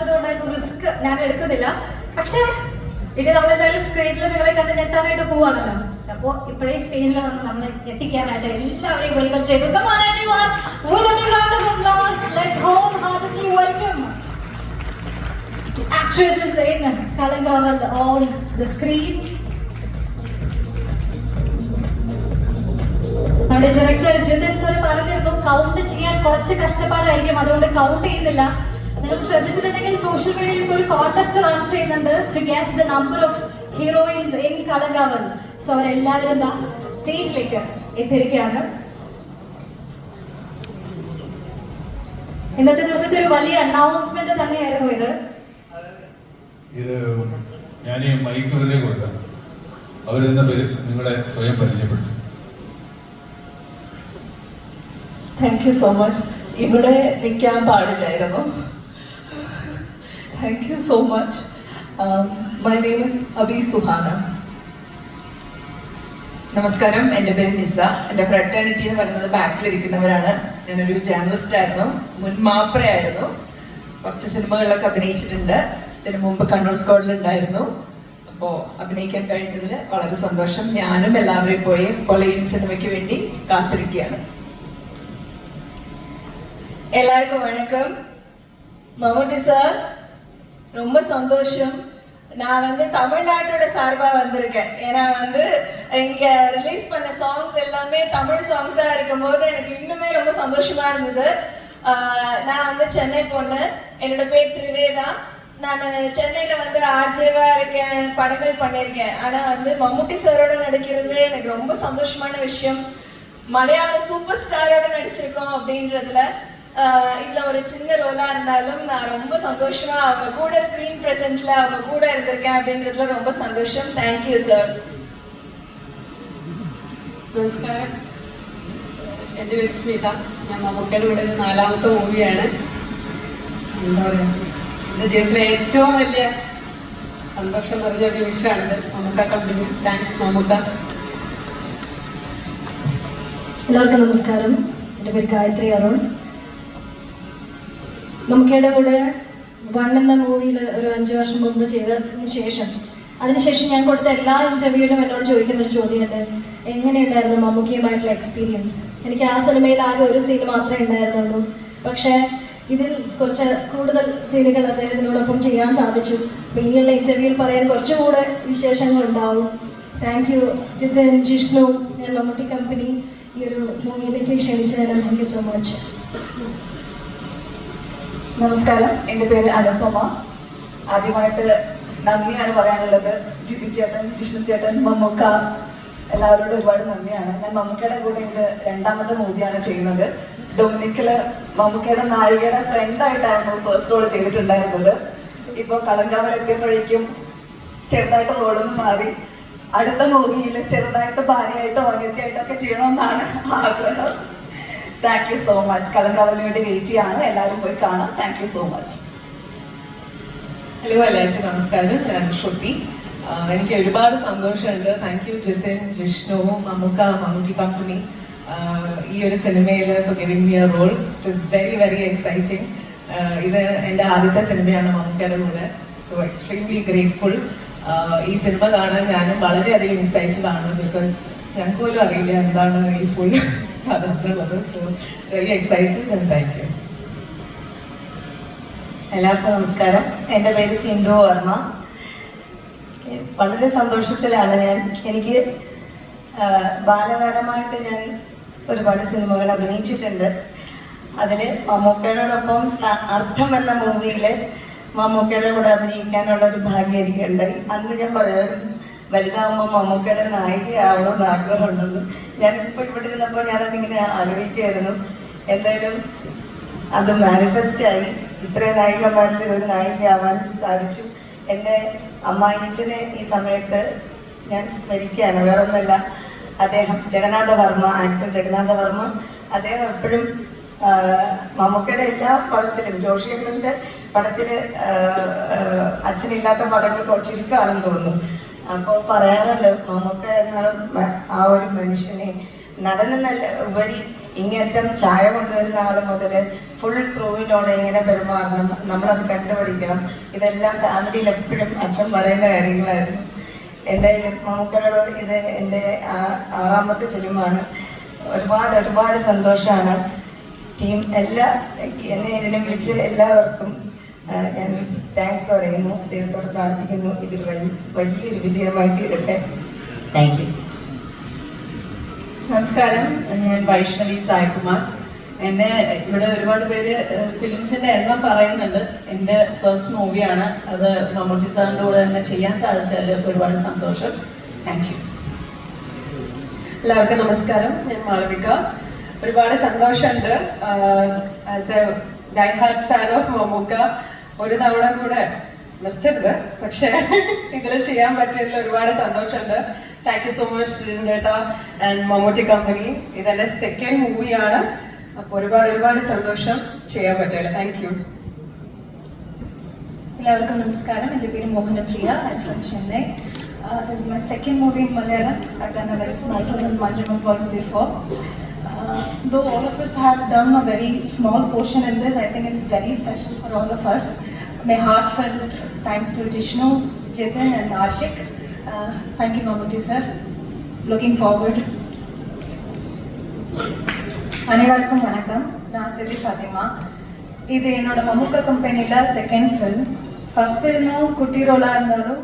ഇല്ലാത്തത് കൊണ്ടായിട്ടുള്ള റിസ്ക് ഞാൻ എടുക്കുന്നില്ല. പക്ഷേ ഇനി നമ്മളെന്തായാലും സ്ക്രീനിൽ നിങ്ങളെ കണ്ട് ഞെട്ടാനായിട്ട് പോവാണല്ലോ. അപ്പോൾ ഇപ്പോഴേ സ്റ്റേജിൽ വന്ന് നമ്മളെ ഞെട്ടിക്കാനായിട്ട് എല്ലാവരെയും വെൽക്കം ചെയ്തു. Come on everyone, with a big round of applause, let's wholeheartedly welcome the actresses in Kalangaval on the screen. നമ്മുടെ ഡയറക്ടർ ജിതിൻ സർ പറഞ്ഞിരുന്നു കൗണ്ട് ചെയ്യാൻ കുറച്ച് കഷ്ടപ്പാടായിരിക്കും, അതുകൊണ്ട് കൗണ്ട് ചെയ്യുന്നില്ല. നിങ്ങൾ ശ്രദ്ധിച്ചിട്ടുണ്ടെങ്കിൽ സോഷ്യൽ മീഡിയയിൽ ഇപ്പോൾ ഒരു കോൺടെസ്റ്റ് റൺ ചെയ്യുന്നുണ്ട് to guess the number of heroines in Kalamkaval. So അവരെല്ലാവരും എന്താ സ്റ്റേജിലേക്ക് എത്തിയിരിക്കുകയാണ്. ഇന്നത്തെ ദിവസത്തെ ഒരു വലിയ അനൗൺസ്മെന്റ് തന്നെയായിരുന്നു ഇത്. ഞാൻ ഈ മൈക്രോയിലെ കൊടുക്കാം. അവരെന്ന പേര് നിങ്ങളെ സ്വയം പരിചയപ്പെടുത്തും. Thank you so much. ഇവിടെ നിൽക്കാൻ പാടില്ലായിരുന്നു. Thank you so much. My name is Abi Suhana. നമസ്കാരം, എൻ്റെ പേര് നിസ. എൻ്റെ ഫ്രട്ടേണിറ്റി എന്ന് പറയുന്നത് ബാക്കിലിരിക്കുന്നവരാണ്. ഞാനൊരു ജേർണലിസ്റ്റ് ആയിരുന്നു, മുൻ മാപ്രയായിരുന്നു, കുറച്ച് സിനിമകളിലൊക്കെ അഭിനയിച്ചിട്ടുണ്ട്. ഇതിനു മുമ്പ് കണ്ണൂർ സ്ക്വാഡിലുണ്ടായിരുന്നു. അപ്പോൾ അഭിനയിക്കാൻ കഴിഞ്ഞതിൽ വളരെ സന്തോഷം. ഞാനും എല്ലാവരെയും പോയി കൊളയും സിനിമയ്ക്ക് വേണ്ടി കാത്തിരിക്കുകയാണ്. எல்லாருக்கும் வணக்கம். மம்முட்டி சார், ரொம்ப சந்தோஷம். நான் தமிழ்நாட்டோட சார்பாக வந்திருக்கேன். ஏன்னா இங்க ரிலீஸ் பண்ண சாங்ஸ் எல்லாமே தமிழ் சாங்ஸா இருக்கும் போது எனக்கு இன்னுமே ரொம்ப சந்தோஷமா இருந்தது. நான் சென்னை பொண்ணு. என்னோட பேர் திரிவேதா. நான் சென்னையில ஆர்ஜேவா இருக்கேன், படங்கள் பண்ணியிருக்கேன். ஆனா மம்முட்டி சாரோட நடிக்கிறது எனக்கு ரொம்ப சந்தோஷமான விஷயம். மலையாள சூப்பர் ஸ்டாரோட நடிச்சிருக்கோம் அப்படின்றதுல இதுல ஒரு சின்ன ரோலா இருந்தாலும் நான் ரொம்ப சந்தோஷமா அவங்க கூட ஸ்கிரீன் பிரசன்ஸ்ல அவங்க கூட இருந்திருக்கேன் அப்படின்றதுல ரொம்ப சந்தோஷம். Thank you sir. നമസ്കാരം, എൻ്റെ പേര് സ്മിത. ഞാൻ മമ്മൂക്കയുടെ കൂടെ 4ാമത്തെ മൂവിയാണ്. എന്താ പറയുക, എൻ്റെ ജീവിതത്തിലെ ഏറ്റവും വലിയ സന്തോഷം നിറഞ്ഞ ഒരു നിമിഷമാണിത്. മമ്മൂക്ക കമ്പനി. താങ്ക്സ് മമ്മൂക്ക. എല്ലാവർക്കും നമസ്കാരം. എൻ്റെ പേര് ഗായത്രി അരുൺ. മമ്മൂക്കയുടെ കൂടെ 1 എന്ന മൂവിയിൽ ഒരു 5 വർഷം മുമ്പ് ചെയ്തതിന് ശേഷം അതിനുശേഷം ഞാൻ കൊടുത്ത എല്ലാ ഇൻ്റർവ്യൂവിനും എന്നോട് ചോദിക്കുന്നൊരു ചോദ്യമുണ്ട്, എങ്ങനെയുണ്ടായിരുന്നു മമ്മൂക്കയുമായിട്ടുള്ള എക്സ്പീരിയൻസ്. എനിക്ക് ആ സിനിമയിൽ ആകെ ഒരു സീൻ മാത്രമേ ഉണ്ടായിരുന്നുള്ളൂ. പക്ഷേ ഇതിൽ കുറച്ച് കൂടുതൽ സീനുകൾ അദ്ദേഹത്തിനോടൊപ്പം ചെയ്യാൻ സാധിച്ചു. അപ്പോൾ ഇനിയുള്ള ഇൻ്റർവ്യൂവിൽ പറയാൻ കുറച്ചുകൂടെ വിശേഷങ്ങളുണ്ടാവും. താങ്ക് യു ജിതിൻ, ജിഷ്ണു, ഞാൻ മമ്മൂട്ടി കമ്പനി ഈ ഒരു മൂവിയിലേക്ക് ക്ഷണിച്ചതിന് താങ്ക് യു സോ മച്ച്. നമസ്കാരം, എൻ്റെ പേര് അനുപമ. ആദ്യമായിട്ട് നന്ദിയാണ് പറയാനുള്ളത്. ജിതി ചേട്ടൻ, ജിഷ്ണു ചേട്ടൻ, മമ്മൂക്ക, എല്ലാവരോടും ഒരുപാട് നന്ദിയാണ്. ഞാൻ മമ്മൂക്കയുടെ കൂടെ ഇത് 2ാമത്തെ മൂവിയാണ് ചെയ്യുന്നത്. ഡൊമിനിക്കില് മമ്മൂക്കയുടെ നായികയുടെ ഫ്രണ്ടായിട്ടായിരുന്നു ഫസ്റ്റ് റോൾ ചെയ്തിട്ടുണ്ടായിരുന്നത്. ഇപ്പോൾ കളങ്കാവൽ എത്തിയപ്പോഴേക്കും ചെറുതായിട്ട് റോളൊന്ന് മാറി. അടുത്ത മൂവിയിൽ ചെറുതായിട്ട് ഭാര്യയായിട്ടോ അനിയത്തിയായിട്ടോ ഒക്കെ ചെയ്യണമെന്നാണ് ആഗ്രഹം. Thank you so much. കളങ്കാവലിന് വേണ്ടി വെയിറ്റ് ചെയ്യാണ്. എല്ലാവരും പോയി കാണാം. Thank you so much. Hello, എല്ലാവർക്കും നമസ്കാരം. ഞാൻ ശ്രുതി. എനിക്ക് ഒരുപാട് സന്തോഷമുണ്ട്. Thank you Jithin, Jishnu, Mammukka, Mammootty company ഈ ഒരു സിനിമയിൽ for giving me a role. It is very very exciting. ഇത് എൻ്റെ ആദ്യത്തെ സിനിമയാണ് മമ്മൂക്കയുടെ കൂടെ. So extremely grateful. ഈ സിനിമ കാണാൻ ഞാനും വളരെയധികം എക്സൈറ്റഡ് ആണ്. ബിക്കോസ് ഞങ്ങൾക്ക് പോലും അറിയില്ല എന്താണ് ഈ ഫുൾ അതെന്നുള്ളത്. So very excited and thank you. എല്ലാവർക്കും നമസ്കാരം. എൻ്റെ പേര് സിന്ധു വർമ്മ. വളരെ സന്തോഷത്തിലാണ് ഞാൻ. എനിക്ക് ബാലതാരമായിട്ട് ഞാൻ ഒരുപാട് സിനിമകൾ അഭിനയിച്ചിട്ടുണ്ട്. അതിൽ മമ്മൂക്കയോടൊപ്പം അർത്ഥം എന്ന മൂവിയിൽ മമ്മൂക്കയുടെ കൂടെ അഭിനയിക്കാനുള്ള ഒരു ഭാഗ്യം എനിക്കുണ്ടായി. അന്ന് ഞാൻ പറയുമായിരുന്നു വലുതാകുമ്പോൾ മമ്മൂക്കയുടെ നായികയാവണമെന്ന് ആഗ്രഹമുണ്ടെന്ന്. ഞാനിപ്പോൾ ഇവിടെ ഇരുന്നപ്പോൾ ഞാനതിങ്ങനെ ആലോചിക്കുകയായിരുന്നു. എന്തായാലും അത് മാനിഫെസ്റ്റായി. ഇത്രയും നായികമാരിൽ ഒരു നായികയാവാൻ സാധിച്ചു. എൻ്റെ അമ്മായിച്ചനെ ഈ സമയത്ത് ഞാൻ സ്മരിക്കുകയാണ്, വേറൊന്നുമല്ല. അദ്ദേഹം ജഗന്നാഥ വർമ്മ, ആക്ടർ ജഗന്നാഥ വർമ്മ. അദ്ദേഹം എപ്പോഴും മമ്മൂക്കയുടെ എല്ലാ പടത്തിലും, ജോഷിയങ്ങളുടെ പടത്തിൽ അച്ഛനില്ലാത്ത പടങ്ങൾ ചുരുക്കമാണെന്ന് തോന്നുന്നു. അപ്പോൾ പറയാറുണ്ട് മമ്മൂക്ക എന്ന ആ ഒരു മനുഷ്യനെ നടന് നല്ല ഉപരി ഇങ്ങേറ്റം ചായ കൊണ്ടുവരുന്ന ആൾ മുതൽ ഫുൾ ക്രൂവിനോട് എങ്ങനെ പെരുമാറണം, നമ്മളത് കണ്ടുപിടിക്കണം. ഇതെല്ലാം ഫാമിലിയിൽ എപ്പോഴും അച്ഛൻ പറയുന്ന കാര്യങ്ങളായിരുന്നു. എന്തായാലും മമ്മൂക്കയോട് ഇത് എൻ്റെ 6ാമത്തെ ഫിലിമാണ്. ഒരുപാട് സന്തോഷമാണ്. ടീം എന്നെ ഇതിനെ വിളിച്ച് എല്ലാവർക്കും ഞാൻ താങ്ക്സ് പറയുന്നു. ദൈവത്തോട് പ്രാർത്ഥിക്കുന്നു ഇതിൽ വലിയൊരു വിജയമായി തീരട്ടെ. Thank you. നമസ്കാരം, ഞാൻ വൈഷ്ണവി സായ്കുമാർ. എന്നെ ഇവിടെ ഒരുപാട് പേര് ഫിലിംസിന്റെ എണ്ണം പറയുന്നുണ്ട്. എൻ്റെ ഫസ്റ്റ് മൂവിയാണ്. അത് മമ്മൂട്ടി സാറിൻ്റെ കൂടെ തന്നെ ചെയ്യാൻ സാധിച്ചാൽ ഒരുപാട് സന്തോഷം. Thank you. എല്ലാവർക്കും നമസ്കാരം, ഞാൻ മാളവിക. ഒരുപാട് സന്തോഷമുണ്ട്. As a diehard fan of Mammukka ഒരു തവണ കൂടെ നിർത്തരുത്, പക്ഷേ ഇതിൽ ചെയ്യാൻ പറ്റിയതിൽ ഒരുപാട് സന്തോഷമുണ്ട്. താങ്ക് യു സോ മച്ച് ചേട്ടാ ആൻഡ് മമ്മൂട്ടി കമ്പനി. ഇതെൻ്റെ 2nd മൂവിയാണ്. അപ്പോൾ ഒരുപാട് സന്തോഷം ചെയ്യാൻ പറ്റില്ല. Thank you. എല്ലാവർക്കും നമസ്കാരം. എൻ്റെ പേര് Mohanapriya. I from Chennai. This is my 2nd movie in Malayalam. I've done a very small role in Manjumal Boys before. Though all of us have done a very small portion in this, I think it's very special for all of us. My heartfelt thanks to Jishnu, Jitin and Ashik. Thank you, Mammootty sir. Looking forward. அனைவருக்கும் வணக்கம். நான் சிதி ஃபாத்திமா. இது என்னோட மம்முக்கா கம்பெனியில் 2nd film. First ஃபிலிமும் குட்டி ரோலாக இருந்தாலும்